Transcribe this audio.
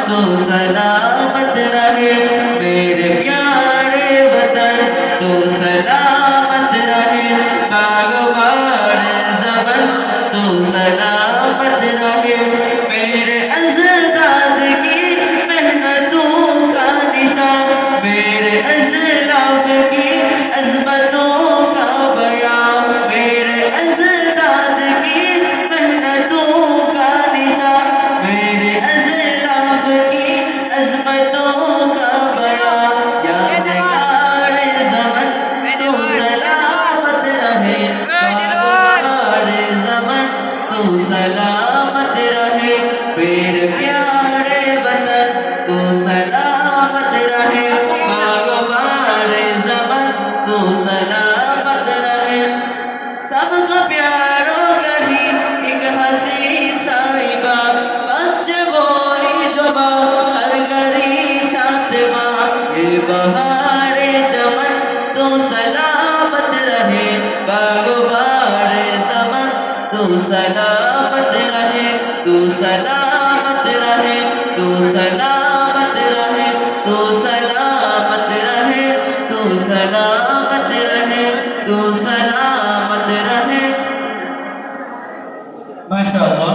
तू सलामत रहे मेरे प्यारे वतन तू सलामत रहे बागबार ज़मन तू सलामत रहे मेरे अज़दाद की मेहनतों का निशान मेरे अज़लाफ़ की अज़मतों का बयान मेरे अज़दाद की मेहनतों का निशान मेरे अज़लाफ़ की अज़मतों का बयान यादगार ज़मन तू सलामत रहे बागबार ज़मन तू सलामत रहे मेरे प्यारे वतन तू सलामत रहे बागबार ज़मन तू सलामत रहे सबका प्यारो कही एक हंसी साहिबा बच्चे बोई जबा हर गरी शातमा ये बहारे चमन तू सलामत रहे बागबार ज़मन तू सलामत रहे तू सलामत रहे तू सलामत रहे तू सलामत रहे तू सलामत रहे तू सलामत रहे माशाअल्लाह।